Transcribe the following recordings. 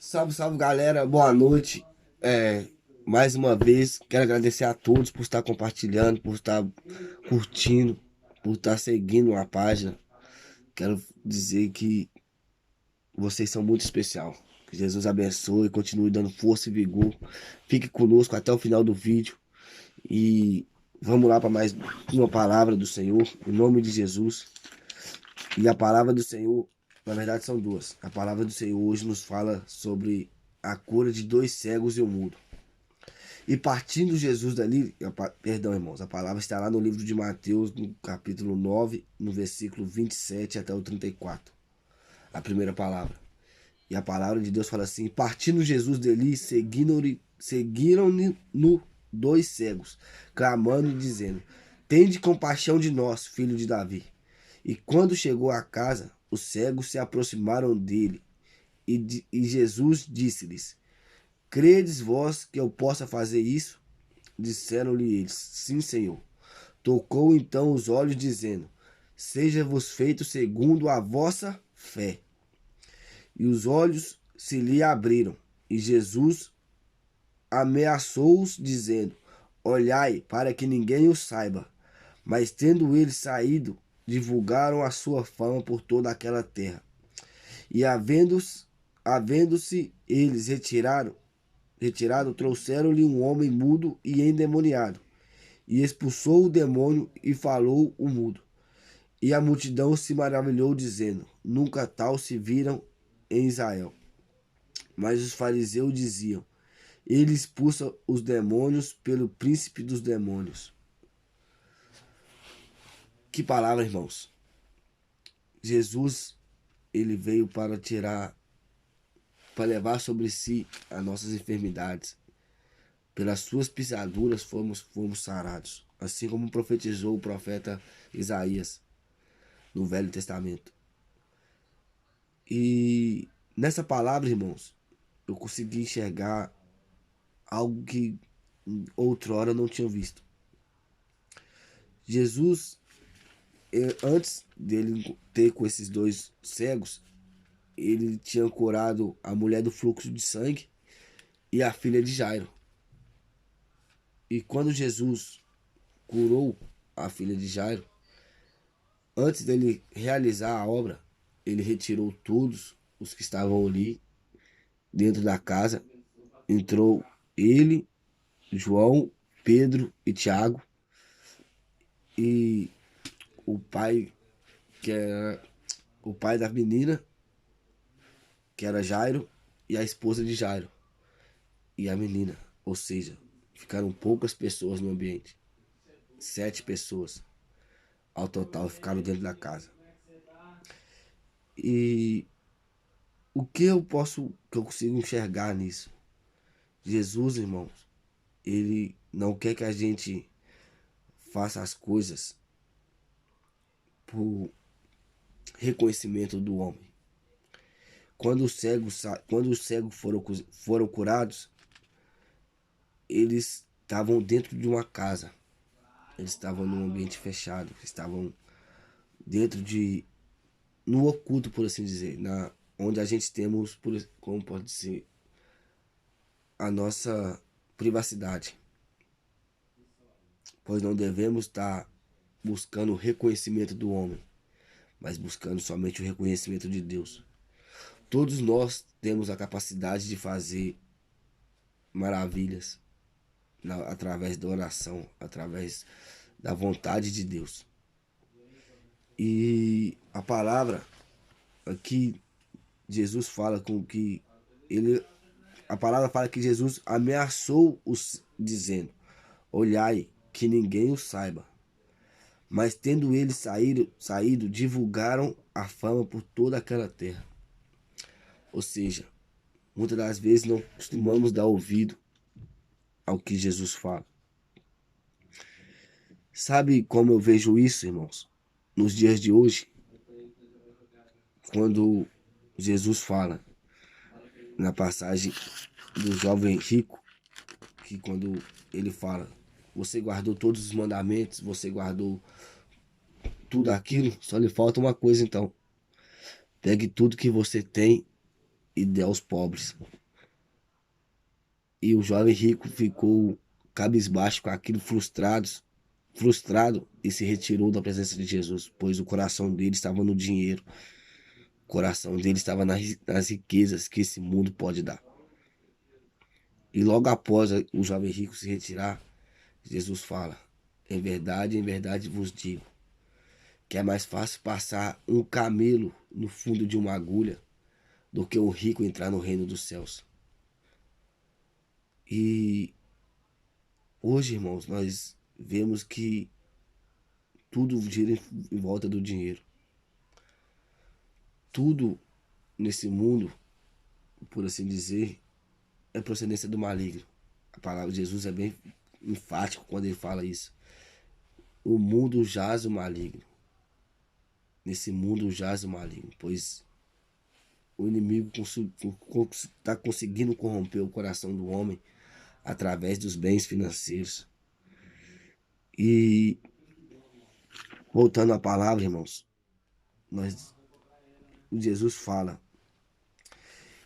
Salve, salve galera, boa noite. Mais uma vez, quero agradecer a todos por estar compartilhando, por estar curtindo, por estar seguindo a página. Quero dizer que vocês são muito especial. Que Jesus abençoe, continue dando força e vigor. Fique conosco até o final do vídeo e vamos lá para mais uma palavra do Senhor, em nome de Jesus. E a palavra do Senhor, na verdade, são duas. A palavra do Senhor hoje nos fala sobre a cura de dois cegos e um mudo. E partindo Jesus dali, perdão, irmãos, a palavra está lá no livro de Mateus, no capítulo 9, no versículo 27 até o 34. A primeira palavra. E a palavra de Deus fala assim: partindo Jesus dali, seguiram-lhe no dois cegos, clamando e dizendo: tende compaixão de nós, filho de Davi. E quando chegou à casa, os cegos se aproximaram dele, e Jesus disse-lhes: credes vós que eu possa fazer isso? Disseram-lhe eles: sim, Senhor. Tocou então os olhos, dizendo: seja-vos feito segundo a vossa fé. E os olhos se lhe abriram, e Jesus ameaçou-os, dizendo: olhai, para que ninguém o saiba. Mas tendo eles saído, divulgaram a sua fama por toda aquela terra. E havendo-se eles retirado, trouxeram-lhe um homem mudo e endemoniado. E expulsou o demônio e falou o mudo. E a multidão se maravilhou, dizendo: nunca tal se viram em Israel. Mas os fariseus diziam: ele expulsa os demônios pelo príncipe dos demônios. Que palavra, irmãos! Jesus, ele veio para levar sobre si as nossas enfermidades. Pelas suas pisaduras fomos sarados, assim como profetizou o profeta Isaías no Velho Testamento. E nessa palavra, irmãos, eu consegui enxergar algo que outrora eu não tinha visto. Jesus, antes dele ter com esses dois cegos, ele tinha curado a mulher do fluxo de sangue e a filha de Jairo. E quando Jesus curou a filha de Jairo, antes dele realizar a obra, ele retirou todos os que estavam ali dentro da casa. Entrou ele, João, Pedro e Tiago e o pai, que era o pai da menina, que era Jairo, e a esposa de Jairo e a menina. Ou seja, ficaram poucas pessoas no ambiente. 7 pessoas ao total ficaram dentro da casa. E o que eu consigo enxergar nisso? Jesus, irmãos, ele não quer que a gente faça as coisas por reconhecimento do homem. Quando os cegos foram curados, eles estavam dentro de uma casa. Eles estavam num ambiente fechado, estavam dentro de no oculto, por assim dizer, onde a gente temos, como pode ser, a nossa privacidade, pois não devemos estar buscando o reconhecimento do homem, mas buscando somente o reconhecimento de Deus. Todos nós temos a capacidade de fazer maravilhas através da oração, através da vontade de Deus. E a palavra aqui, Jesus fala com que ele, a palavra fala que Jesus ameaçou-os, dizendo: olhai, que ninguém o saiba. Mas tendo eles saído, divulgaram a fama por toda aquela terra. Ou seja, muitas das vezes não costumamos dar ouvido ao que Jesus fala. Sabe como eu vejo isso, irmãos? Nos dias de hoje, quando Jesus fala na passagem do jovem rico, que quando ele fala: você guardou todos os mandamentos, você guardou tudo aquilo, só lhe falta uma coisa então. Pegue tudo que você tem e dê aos pobres. E o jovem rico ficou cabisbaixo com aquilo, frustrado, e se retirou da presença de Jesus, pois o coração dele estava no dinheiro, o coração dele estava nas riquezas que esse mundo pode dar. E logo após o jovem rico se retirar, Jesus fala: em verdade vos digo, que é mais fácil passar um camelo no fundo de uma agulha do que um rico entrar no reino dos céus. E hoje, irmãos, nós vemos que tudo gira em volta do dinheiro. Tudo nesse mundo, por assim dizer, é procedência do maligno. A palavra de Jesus é bem enfático quando ele fala isso. O mundo jaz o maligno. Nesse mundo jaz o maligno, pois o inimigo está conseguindo corromper o coração do homem através dos bens financeiros. E voltando à palavra, irmãos, nós, Jesus fala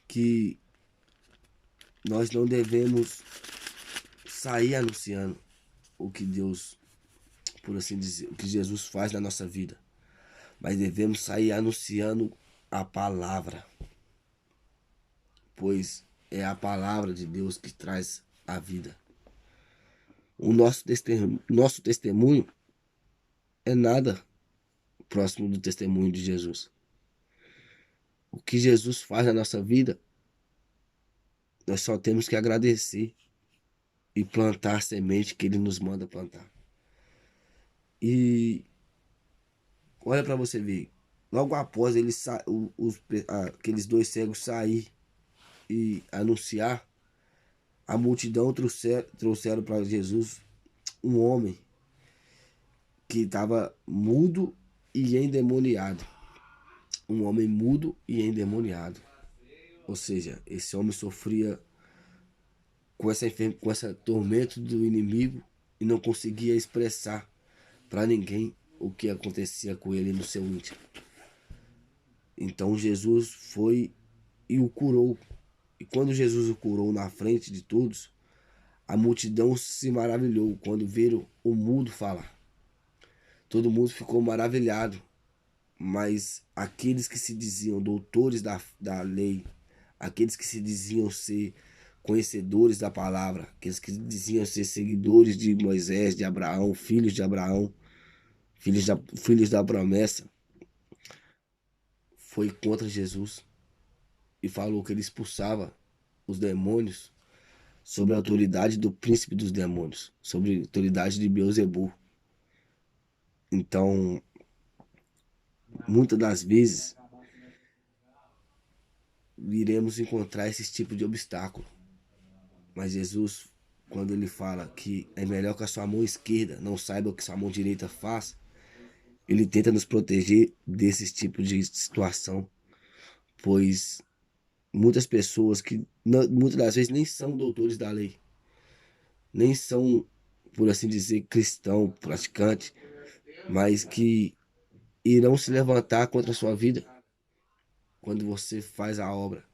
que nós não devemos sair anunciando o que Deus, por assim dizer, o que Jesus faz na nossa vida, mas devemos sair anunciando a palavra, pois é a palavra de Deus que traz a vida. O nosso testemunho é nada próximo do testemunho de Jesus. O que Jesus faz na nossa vida, nós só temos que agradecer e plantar a semente que Ele nos manda plantar. E olha para você ver, logo após ele aqueles dois cegos sair e anunciar, a multidão trouxeram para Jesus um homem que estava mudo e endemoniado. Um homem mudo e endemoniado. Ou seja, esse homem sofria com essa tormento do inimigo e não conseguia expressar para ninguém o que acontecia com ele no seu íntimo. Então Jesus foi e o curou. E quando Jesus o curou na frente de todos, a multidão se maravilhou quando viram o mudo falar. Todo mundo ficou maravilhado, mas aqueles que se diziam doutores da lei, aqueles que se diziam ser conhecedores da palavra, aqueles que diziam ser seguidores de Moisés, de Abraão, filhos da promessa, foi contra Jesus e falou que ele expulsava os demônios sob a autoridade do príncipe dos demônios, sob a autoridade de Beelzebul. Então, muitas das vezes, iremos encontrar esse tipo de obstáculo. Mas Jesus, quando ele fala que é melhor que a sua mão esquerda não saiba o que sua mão direita faz, ele tenta nos proteger desses tipos de situação, pois muitas pessoas que muitas das vezes nem são doutores da lei, nem são, por assim dizer, cristão, praticante, mas que irão se levantar contra a sua vida quando você faz a obra,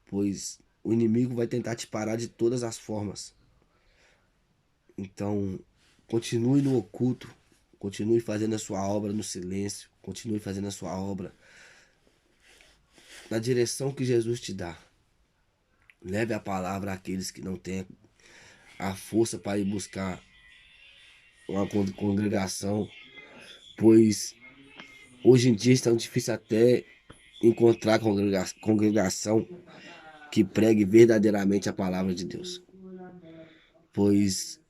pois o inimigo vai tentar te parar de todas as formas. Então, continue no oculto, continue fazendo a sua obra no silêncio, continue fazendo a sua obra na direção que Jesus te dá. Leve a palavra àqueles que não têm a força para ir buscar uma congregação, pois hoje em dia está difícil até encontrar congregação que pregue verdadeiramente a palavra de Deus. Pois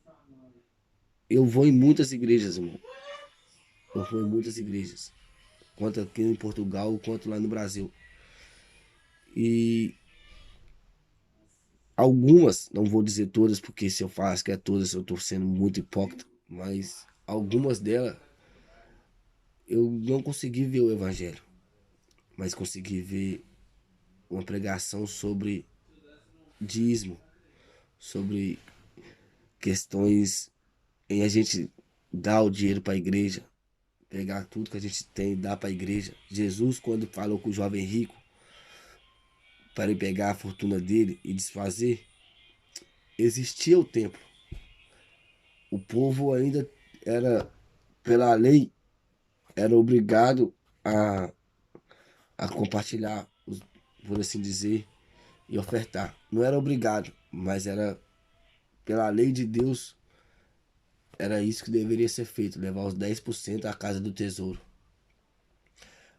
eu vou em muitas igrejas, irmão. Eu vou em muitas igrejas. Quanto aqui em Portugal, quanto lá no Brasil. E algumas, não vou dizer todas, porque se eu faço que é todas, eu estou sendo muito hipócrita. Mas algumas delas, eu não consegui ver o evangelho. Mas consegui ver uma pregação sobre dízimo, sobre questões em a gente dar o dinheiro para a igreja, pegar tudo que a gente tem e dar para a igreja. Jesus, quando falou com o jovem rico, para ele pegar a fortuna dele e desfazer, existia o templo. O povo ainda era, pela lei, era obrigado a, a compartilhar, por assim dizer, e ofertar. Não era obrigado, mas era pela lei de Deus, era isso que deveria ser feito, levar os 10% à casa do tesouro.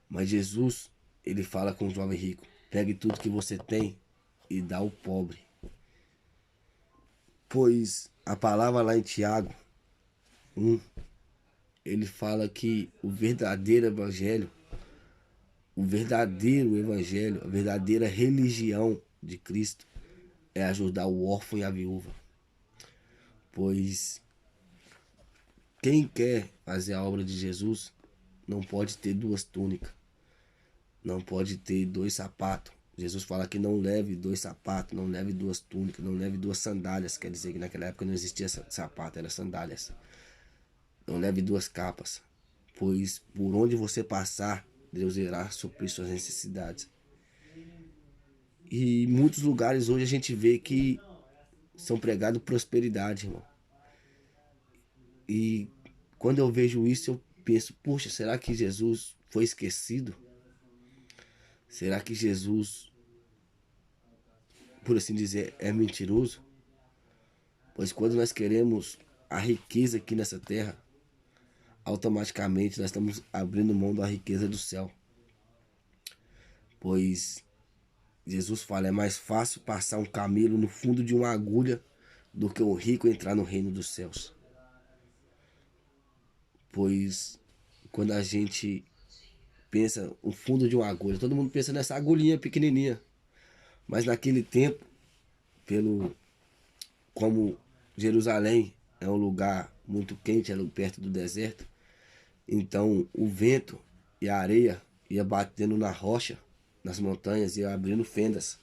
Mas Jesus, ele fala com o jovem rico: pegue tudo que você tem e dá ao pobre. Pois a palavra lá em Tiago 1, ele fala que o verdadeiro evangelho, a verdadeira religião de Cristo é ajudar o órfão e a viúva. Pois quem quer fazer a obra de Jesus não pode ter duas túnicas, não pode ter dois sapatos. Jesus fala que não leve dois sapatos, não leve duas túnicas, não leve duas sandálias. Quer dizer que naquela época não existia sapato, era sandálias. Não leve duas capas, pois por onde você passar, Deus irá suprir suas necessidades. E em muitos lugares hoje a gente vê que são pregados prosperidade, irmão. E quando eu vejo isso, eu penso: puxa, será que Jesus foi esquecido? Será que Jesus, por assim dizer, é mentiroso? Pois quando nós queremos a riqueza aqui nessa terra, automaticamente nós estamos abrindo mão da riqueza do céu. Pois Jesus fala: é mais fácil passar um camelo no fundo de uma agulha do que um rico entrar no reino dos céus. Pois quando a gente pensa no fundo de uma agulha, todo mundo pensa nessa agulhinha pequenininha. Mas naquele tempo, pelo como Jerusalém é um lugar muito quente, é perto do deserto, então o vento e a areia ia batendo na rocha, nas montanhas, ia abrindo fendas,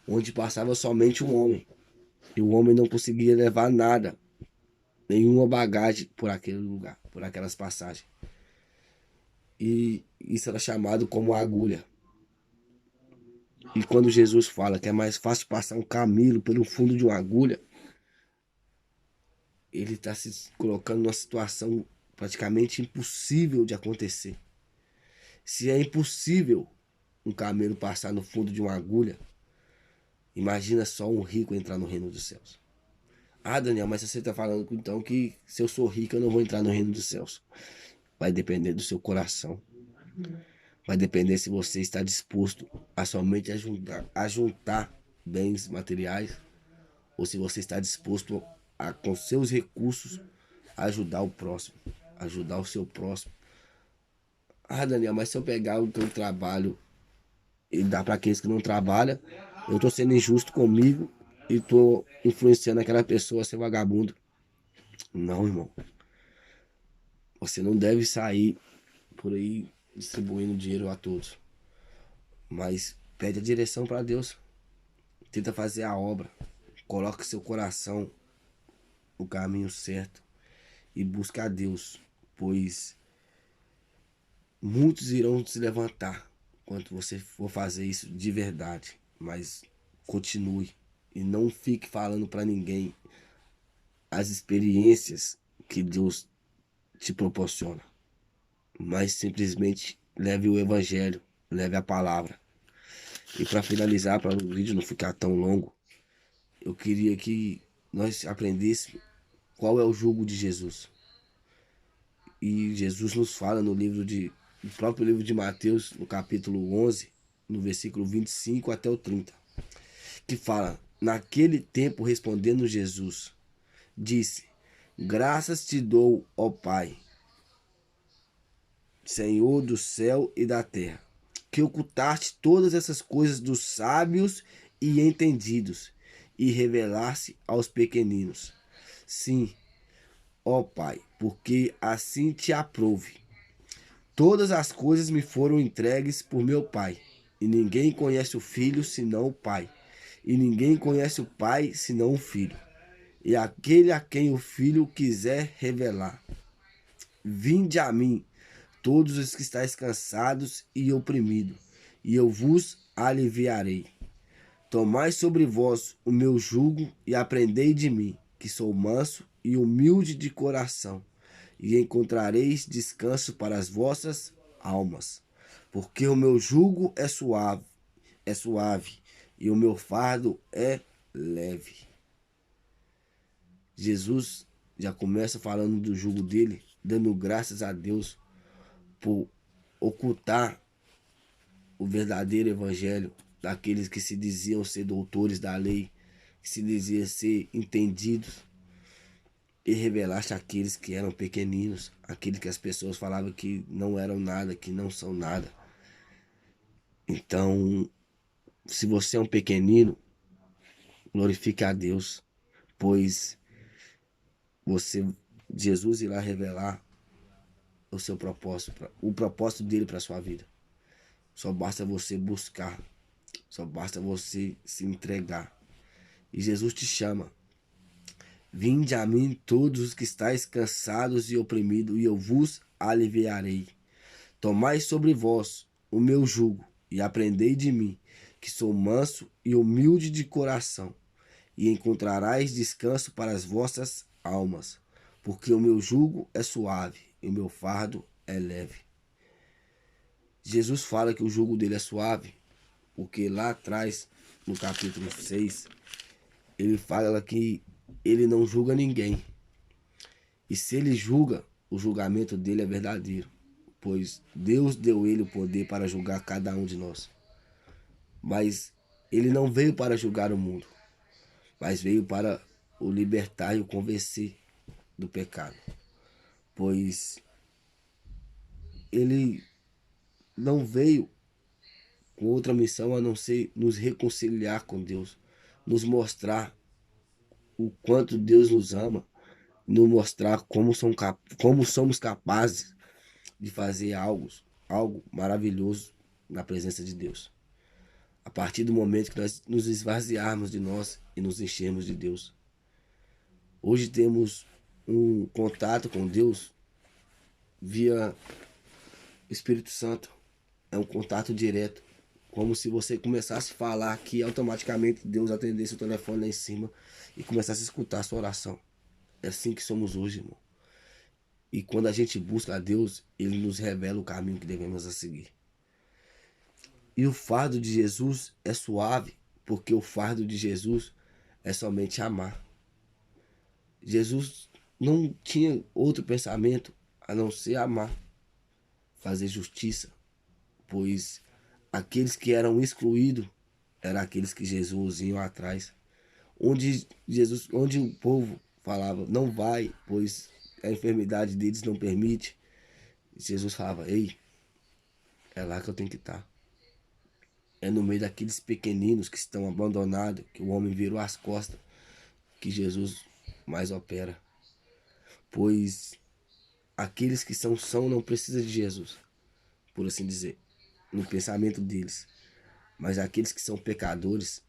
onde passava somente um homem. E o homem não conseguia levar nada, nenhuma bagagem por aquele lugar, por aquelas passagens. E isso era chamado como agulha. E quando Jesus fala que é mais fácil passar um camelo pelo fundo de uma agulha, ele está se colocando numa situação praticamente impossível de acontecer. Se é impossível um camelo passar no fundo de uma agulha, imagina só um rico entrar no reino dos céus. Ah, Daniel, mas você está falando então que se eu sou rico eu não vou entrar no reino dos céus. Vai depender do seu coração. Vai depender se você está disposto a somente a juntar bens materiais, ou se você está disposto a, com seus recursos, ajudar o próximo, ajudar o seu próximo. Ah, Daniel, mas se eu pegar o teu trabalho e dar para aqueles que não trabalham, eu estou sendo injusto comigo e estou influenciando aquela pessoa a ser vagabundo. Não, irmão. Você não deve sair por aí distribuindo dinheiro a todos. Mas pede a direção para Deus. Tenta fazer a obra. Coloque seu coração no caminho certo e busque a Deus, pois muitos irão se levantar quando você for fazer isso de verdade. Mas continue e não fique falando para ninguém as experiências que Deus te proporciona, mas simplesmente leve o evangelho, leve a palavra. E para finalizar, para o vídeo não ficar tão longo, eu queria que nós aprendêssemos qual é o jugo de Jesus. E Jesus nos fala no próprio livro de Mateus, no capítulo 11, no versículo 25 até o 30, que fala: naquele tempo, respondendo Jesus, disse: graças te dou, ó Pai, Senhor do céu e da terra, que ocultaste todas essas coisas dos sábios e entendidos e revelaste aos pequeninos. Sim, ó Pai, porque assim te aprouve. Todas as coisas me foram entregues por meu Pai, e ninguém conhece o Filho senão o Pai, e ninguém conhece o Pai senão o Filho, e aquele a quem o Filho quiser revelar. Vinde a mim, todos os que estáis cansados e oprimidos, e eu vos aliviarei. Tomai sobre vós o meu jugo e aprendei de mim, que sou manso e humilde de coração, e encontrareis descanso para as vossas almas. Porque o meu jugo é suave, e o meu fardo é leve. Jesus já começa falando do jugo dele, dando graças a Deus por ocultar o verdadeiro evangelho daqueles que se diziam ser doutores da lei, que se diziam ser entendidos, e revelaste aqueles que eram pequeninos, aqueles que as pessoas falavam que não eram nada, que não são nada. Então, se você é um pequenino, glorifique a Deus, pois você, Jesus irá revelar o seu propósito, o propósito dele para sua vida. Só basta você buscar, só basta você se entregar. E Jesus te chama. Vinde a mim todos os que estáis cansados e oprimidos, e eu vos aliviarei. Tomai sobre vós o meu jugo, e aprendei de mim, que sou manso e humilde de coração, e encontrareis descanso para as vossas almas, porque o meu jugo é suave e o meu fardo é leve. Jesus fala que o jugo dele é suave, porque lá atrás, no capítulo 6, ele fala que ele não julga ninguém. E se ele julga, o julgamento dele é verdadeiro, pois Deus deu ele o poder para julgar cada um de nós. Mas ele não veio para julgar o mundo, mas veio para o libertar e o convencer do pecado. Pois ele não veio com outra missão a não ser nos reconciliar com Deus, nos mostrar o quanto Deus nos ama, nos mostrar como somos capazes de fazer algo maravilhoso na presença de Deus. A partir do momento que nós nos esvaziarmos de nós e nos enchermos de Deus. Hoje temos um contato com Deus via Espírito Santo. É um contato direto. Como se você começasse a falar aqui, automaticamente Deus atendesse o telefone lá em cima e começasse a escutar a sua oração. É assim que somos hoje, irmão. E quando a gente busca a Deus, Ele nos revela o caminho que devemos a seguir. E o fardo de Jesus é suave, porque o fardo de Jesus é somente amar. Jesus não tinha outro pensamento a não ser amar, fazer justiça, pois aqueles que eram excluídos eram aqueles que Jesus ia atrás. Onde o povo falava, não vai, pois a enfermidade deles não permite, Jesus falava, ei, é lá que eu tenho que estar. É no meio daqueles pequeninos que estão abandonados, que o homem virou as costas, que Jesus mais opera. Pois aqueles que são não precisam de Jesus, por assim dizer, no pensamento deles. Mas aqueles que são pecadores,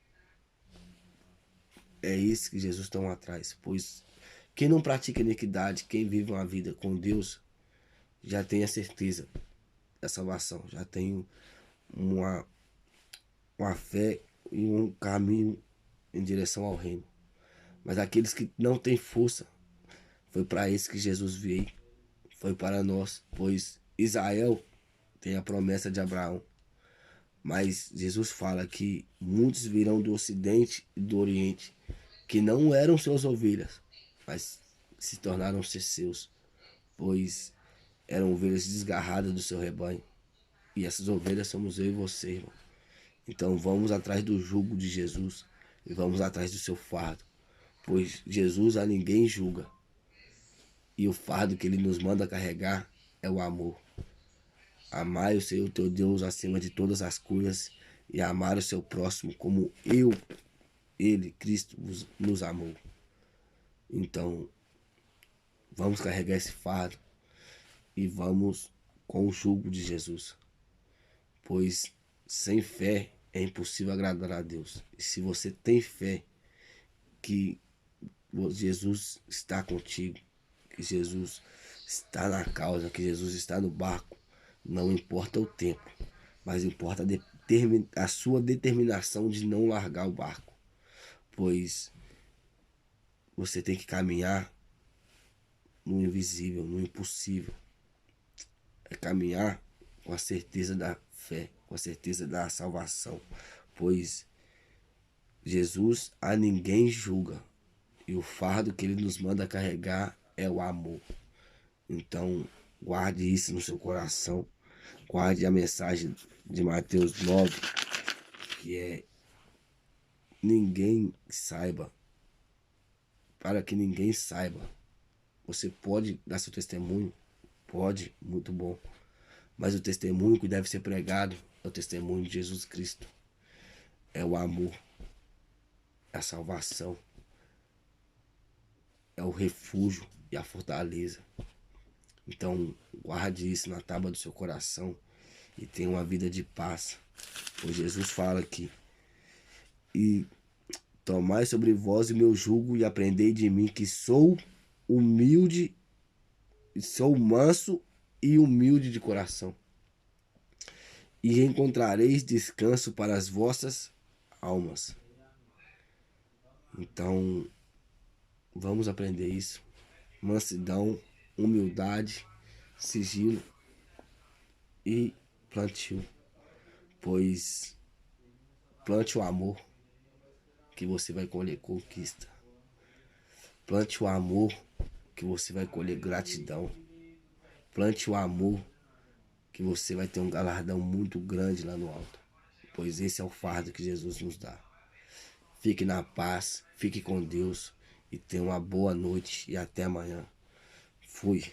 é esse que Jesus está atrás. Pois quem não pratica iniquidade, quem vive uma vida com Deus, já tem a certeza da salvação, já tem uma fé e um caminho em direção ao reino. Mas aqueles que não têm força, foi para isso que Jesus veio, foi para nós, pois Israel tem a promessa de Abraão. Mas Jesus fala que muitos virão do ocidente e do oriente, que não eram suas ovelhas, mas se tornaram ser seus, pois eram ovelhas desgarradas do seu rebanho. E essas ovelhas somos eu e você, irmão. Então vamos atrás do jugo de Jesus e vamos atrás do seu fardo, pois Jesus a ninguém julga. E o fardo que ele nos manda carregar é o amor. Amar o Senhor teu Deus acima de todas as coisas e amar o seu próximo como ele, Cristo, nos amou. Então, vamos carregar esse fardo e vamos com o jugo de Jesus. Pois sem fé é impossível agradar a Deus. E se você tem fé que Jesus está contigo, que Jesus está na causa, que Jesus está no barco, não importa o tempo, mas importa a sua determinação de não largar o barco, pois você tem que caminhar no invisível, no impossível. É caminhar com a certeza da fé, com a certeza da salvação, pois Jesus a ninguém julga e o fardo que ele nos manda carregar é o amor. Então, guarde isso no seu coração, guarde a mensagem de Mateus 9, que é: ninguém saiba, para que ninguém saiba. Você pode dar seu testemunho, pode, muito bom, mas o testemunho que deve ser pregado é o testemunho de Jesus Cristo. É o amor, é a salvação, é o refúgio e a fortaleza. Então, guarde isso na tábua do seu coração e tenha uma vida de paz. Pois Jesus fala aqui: e tomai sobre vós o meu jugo e aprendei de mim, que sou humilde, sou manso e humilde de coração, e encontrareis descanso para as vossas almas. Então, vamos aprender isso. Mansidão, humildade, sigilo e plantio. Pois plante o amor, que você vai colher conquista. Plante o amor, que você vai colher gratidão. Plante o amor, que você vai ter um galardão muito grande lá no alto. Pois esse é o fardo que Jesus nos dá. Fique na paz, fique com Deus e tenha uma boa noite e até amanhã. Fui.